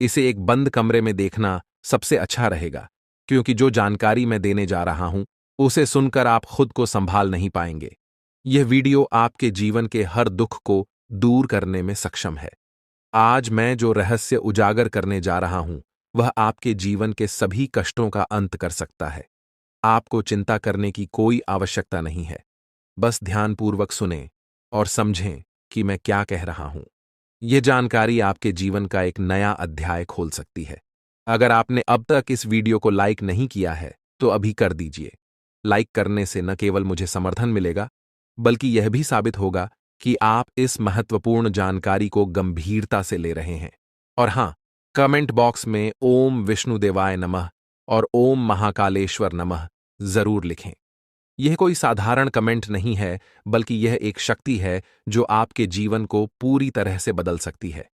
B: इसे एक बंद कमरे में देखना सबसे अच्छा रहेगा, क्योंकि जो जानकारी मैं देने जा रहा हूं उसे सुनकर आप खुद को संभाल नहीं पाएंगे। यह वीडियो आपके जीवन के हर दुख को दूर करने में सक्षम है। आज मैं जो रहस्य उजागर करने जा रहा हूं वह आपके जीवन के सभी कष्टों का अंत कर सकता है। आपको चिंता करने की कोई आवश्यकता नहीं है। बस ध्यानपूर्वक सुनें और समझें कि मैं क्या कह रहा हूं। यह जानकारी आपके जीवन का एक नया अध्याय खोल सकती है। अगर आपने अब तक इस वीडियो को लाइक नहीं किया है तो अभी कर दीजिए। लाइक करने से न केवल मुझे समर्थन मिलेगा, बल्कि यह भी साबित होगा कि आप इस महत्वपूर्ण जानकारी को गंभीरता से ले रहे हैं। और हां, कमेंट बॉक्स में ओम विष्णुदेवाय नमः और ओम महाकालेश्वर नमः जरूर लिखें। यह कोई साधारण कमेंट नहीं है, बल्कि यह एक शक्ति है जो आपके जीवन को पूरी तरह से बदल सकती है।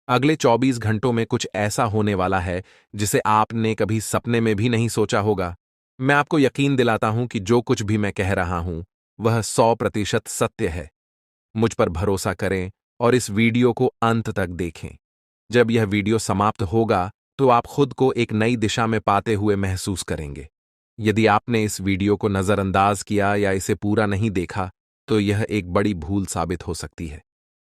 B: अगले 24 घंटों में कुछ ऐसा होने वाला है जिसे आपने कभी सपने में भी नहीं सोचा होगा। मैं आपको यकीन दिलाता हूं कि जो कुछ भी मैं कह रहा हूं वह 100% सत्य है। मुझ पर भरोसा करें और इस वीडियो को अंत तक देखें। जब यह वीडियो समाप्त होगा तो आप खुद को एक नई दिशा में पाते हुए महसूस करेंगे। यदि आपने इस वीडियो को नज़रअंदाज किया या इसे पूरा नहीं देखा तो यह एक बड़ी भूल साबित हो सकती है।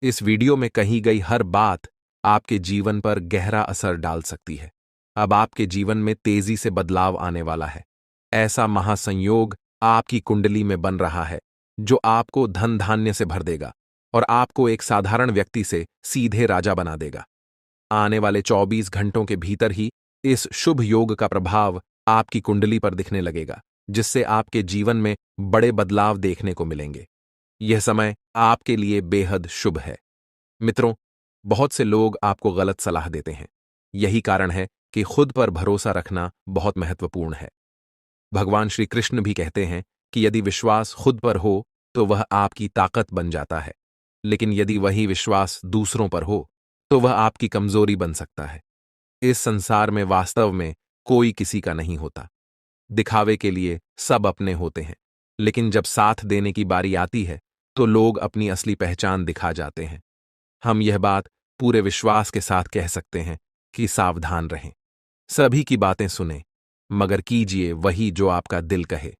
B: इस वीडियो में कही गई हर बात आपके जीवन पर गहरा असर डाल सकती है। अब आपके जीवन में तेजी से बदलाव आने वाला है। ऐसा महासंयोग आपकी कुंडली में बन रहा है जो आपको धन धान्य से भर देगा और आपको एक साधारण व्यक्ति से सीधे राजा बना देगा। आने वाले 24 घंटों के भीतर ही इस शुभ योग का प्रभाव आपकी कुंडली पर दिखने लगेगा, जिससे आपके जीवन में बड़े बदलाव देखने को मिलेंगे। यह समय आपके लिए बेहद शुभ है। मित्रों, बहुत से लोग आपको गलत सलाह देते हैं। यही कारण है कि खुद पर भरोसा रखना बहुत महत्वपूर्ण है। भगवान श्री कृष्ण भी कहते हैं कि यदि विश्वास खुद पर हो तो वह आपकी ताकत बन जाता है, लेकिन यदि वही विश्वास दूसरों पर हो तो वह आपकी कमजोरी बन सकता है। इस संसार में वास्तव में कोई किसी का नहीं होता। दिखावे के लिए सब अपने होते हैं, लेकिन जब साथ देने की बारी आती है तो लोग अपनी असली पहचान दिखा जाते हैं। हम यह बात पूरे विश्वास के साथ कह सकते हैं कि सावधान रहें। सभी की बातें सुनें, मगर कीजिए वही जो आपका दिल कहे।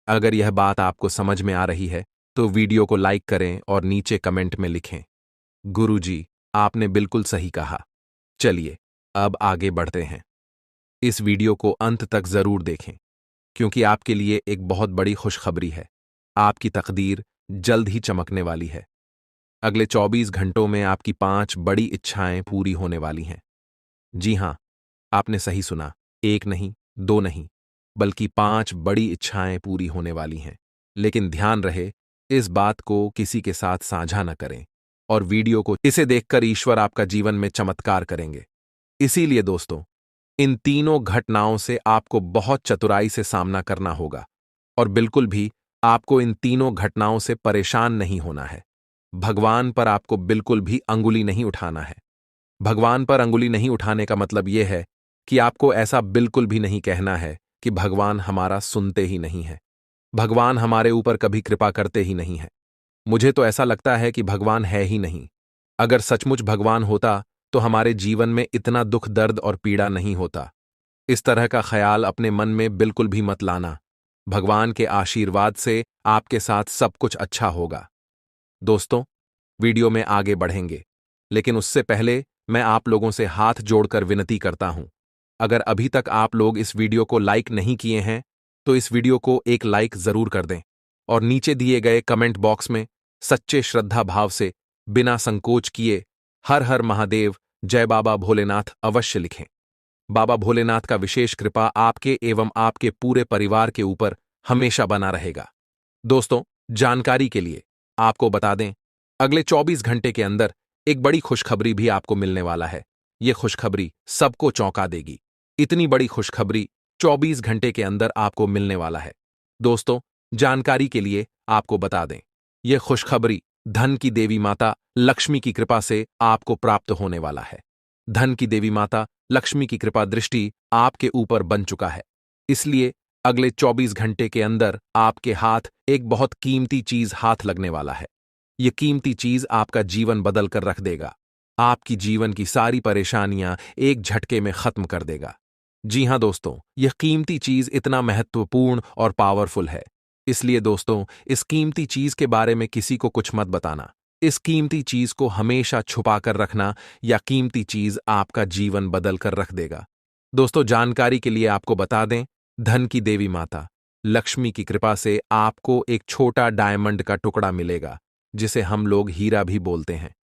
B: अगर यह बात आपको समझ में आ रही है तो वीडियो को लाइक करें और नीचे कमेंट में लिखें, गुरुजी, आपने बिल्कुल सही कहा। चलिए अब आगे बढ़ते हैं। इस वीडियो को अंत तक जरूर देखें, क्योंकि आपके लिए एक बहुत बड़ी खुशखबरी है। आपकी तकदीर जल्द ही चमकने वाली है। अगले 24 घंटों में आपकी 5 बड़ी इच्छाएं पूरी होने वाली हैं। जी हां, आपने सही सुना, एक नहीं, दो नहीं, बल्कि 5 बड़ी इच्छाएं पूरी होने वाली हैं। लेकिन ध्यान रहे, इस बात को किसी के साथ साझा न करें और वीडियो को इसे देखकर ईश्वर आपका जीवन में चमत्कार करेंगे। इसीलिए दोस्तों, इन तीनों घटनाओं से आपको बहुत चतुराई से सामना करना होगा और बिल्कुल भी आपको इन तीनों घटनाओं से परेशान नहीं होना है। भगवान पर आपको बिल्कुल भी अंगुली नहीं उठाना है। भगवान पर अंगुली नहीं उठाने का मतलब यह है कि आपको ऐसा बिल्कुल भी नहीं कहना है कि भगवान हमारा सुनते ही नहीं है, भगवान हमारे ऊपर कभी कृपा करते ही नहीं है, मुझे तो ऐसा लगता है कि भगवान है ही नहीं। अगर सचमुच भगवान होता तो हमारे जीवन में इतना दुख दर्द और पीड़ा नहीं होता। इस तरह का ख्याल अपने मन में बिल्कुल भी मत लाना। भगवान के आशीर्वाद से आपके साथ सब कुछ अच्छा होगा। दोस्तों, वीडियो में आगे बढ़ेंगे, लेकिन उससे पहले मैं आप लोगों से हाथ जोड़कर विनती करता हूं, अगर अभी तक आप लोग इस वीडियो को लाइक नहीं किए हैं तो इस वीडियो को एक लाइक जरूर कर दें और नीचे दिए गए कमेंट बॉक्स में सच्चे श्रद्धा भाव से बिना संकोच किए हर हर महादेव, जय बाबा भोलेनाथ अवश्य लिखें। बाबा भोलेनाथ का विशेष कृपा आपके एवं आपके पूरे परिवार के ऊपर हमेशा बना रहेगा। दोस्तों, जानकारी के लिए आपको बता दें, अगले 24 घंटे के अंदर एक बड़ी खुशखबरी भी आपको मिलने वाला है। यह खुशखबरी सबको चौंका देगी। इतनी बड़ी खुशखबरी 24 घंटे के अंदर आपको मिलने वाला है। दोस्तों, जानकारी के लिए आपको बता दें, यह खुशखबरी धन की देवी माता लक्ष्मी की कृपा से आपको प्राप्त होने वाला है। धन की देवी माता लक्ष्मी की कृपा दृष्टि आपके ऊपर बन चुका है। इसलिए अगले 24 घंटे के अंदर आपके हाथ एक बहुत कीमती चीज हाथ लगने वाला है। यह कीमती चीज आपका जीवन बदल कर रख देगा। आपकी जीवन की सारी परेशानियां एक झटके में खत्म कर देगा। जी हां दोस्तों, यह कीमती चीज इतना महत्वपूर्ण और पावरफुल है। इसलिए दोस्तों, इस कीमती चीज के बारे में किसी को कुछ मत बताना। इस कीमती चीज को हमेशा छुपा कर रखना, या कीमती चीज आपका जीवन बदल कर रख देगा। दोस्तों, जानकारी के लिए आपको बता दें, धन की देवी माता लक्ष्मी की कृपा से आपको एक छोटा डायमंड का टुकड़ा मिलेगा, जिसे हम लोग हीरा भी बोलते हैं।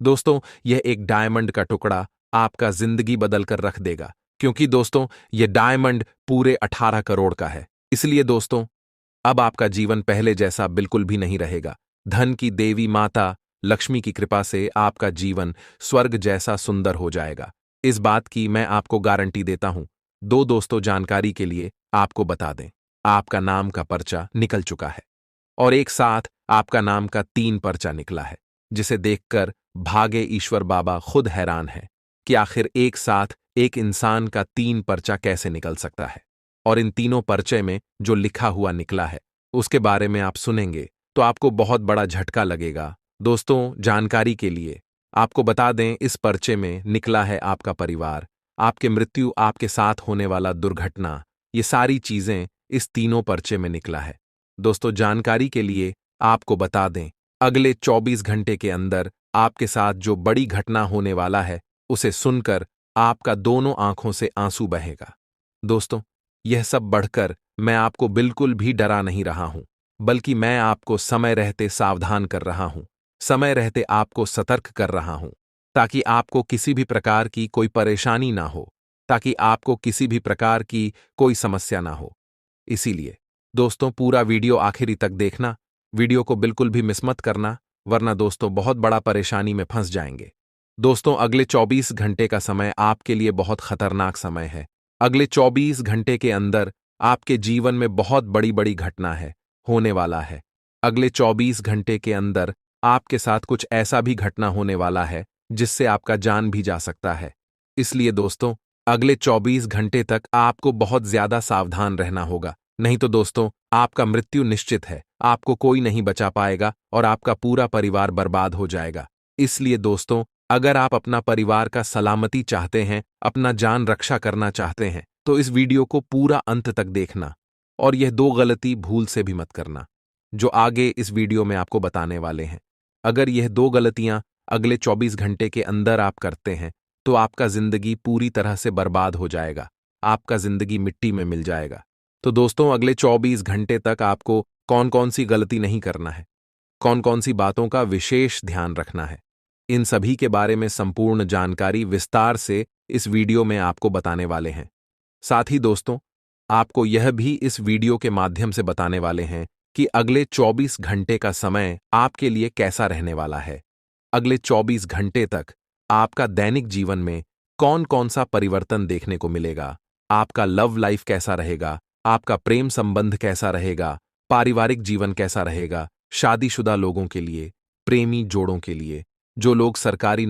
B: दोस्तों, यह एक डायमंड का टुकड़ा आपका जिंदगी बदल कर रख देगा, क्योंकि दोस्तों, यह डायमंड पूरे 18 करोड़ का है। इसलिए दोस्तों, अब आपका जीवन पहले जैसा बिल्कुल भी नहीं रहेगा। धन की देवी माता लक्ष्मी की कृपा से आपका जीवन स्वर्ग जैसा सुंदर हो जाएगा। इस बात की मैं आपको गारंटी देता हूं। दोस्तों, जानकारी के लिए आपको बता दें, आपका नाम का पर्चा निकल चुका है और एक साथ आपका नाम का 3 पर्चा निकला है, जिसे देखकर भागे ईश्वर बाबा खुद हैरान है कि आखिर एक साथ एक इंसान का 3 पर्चा कैसे निकल सकता है। और इन तीनों पर्चे में जो लिखा हुआ निकला है उसके बारे में आप सुनेंगे तो आपको बहुत बड़ा झटका लगेगा। दोस्तों, जानकारी के लिए आपको बता दें, इस पर्चे में निकला है आपका परिवार, आपके मृत्यु, आपके साथ होने वाला दुर्घटना, ये सारी चीजें इस तीनों पर्चे में निकला है। दोस्तों, जानकारी के लिए आपको बता दें, अगले 24 घंटे के अंदर आपके साथ जो बड़ी घटना होने वाला है, उसे सुनकर आपका दोनों आंखों से आंसू बहेगा। दोस्तों, यह सब बढ़कर मैं आपको बिल्कुल भी डरा नहीं रहा हूं, बल्कि मैं आपको समय रहते सावधान कर रहा हूं, समय रहते आपको सतर्क कर रहा हूं, ताकि आपको किसी भी प्रकार की कोई परेशानी ना हो, ताकि आपको किसी भी प्रकार की कोई समस्या ना हो। इसीलिए दोस्तों, पूरा वीडियो आखिरी तक देखना, वीडियो को बिल्कुल भी मिस मत करना, वरना दोस्तों बहुत बड़ा परेशानी में फंस जाएंगे। दोस्तों, अगले 24 घंटे का समय आपके लिए बहुत खतरनाक समय है। अगले 24 घंटे के अंदर आपके जीवन में बहुत बड़ी बड़ी घटना है, होने वाला है। अगले 24 घंटे के अंदर आपके साथ कुछ ऐसा भी घटना होने वाला है जिससे आपका जान भी जा सकता है। इसलिए दोस्तों, अगले 24 घंटे तक आपको बहुत ज्यादा सावधान रहना होगा, नहीं तो दोस्तों आपका मृत्यु निश्चित है, आपको कोई नहीं बचा पाएगा और आपका पूरा परिवार बर्बाद हो जाएगा। इसलिए दोस्तों, अगर आप अपना परिवार का सलामती चाहते हैं, अपना जान रक्षा करना चाहते हैं, तो इस वीडियो को पूरा अंत तक देखना और यह 2 गलती भूल से भी मत करना, जो आगे इस वीडियो में आपको बताने वाले हैं। अगर यह 2 गलतियां अगले 24 घंटे के अंदर आप करते हैं, तो आपका जिंदगी पूरी तरह से बर्बाद हो जाएगा, आपका जिंदगी मिट्टी में मिल जाएगा। तो दोस्तों, अगले 24 घंटे तक आपको कौन कौन सी गलती नहीं करना है, कौन कौन सी बातों का विशेष ध्यान रखना है, इन सभी के बारे में संपूर्ण जानकारी विस्तार से इस वीडियो में आपको बताने वाले हैं। साथ ही दोस्तों, आपको यह भी इस वीडियो के माध्यम से बताने वाले हैं कि अगले 24 घंटे का समय आपके लिए कैसा रहने वाला है। अगले 24 घंटे तक आपका दैनिक जीवन में कौन कौन सा परिवर्तन देखने को मिलेगा, आपका लव लाइफ कैसा रहेगा, आपका प्रेम संबंध कैसा रहेगा, पारिवारिक जीवन कैसा रहेगा, शादीशुदा लोगों के लिए, प्रेमी जोड़ों के लिए, जो लोग सरकारी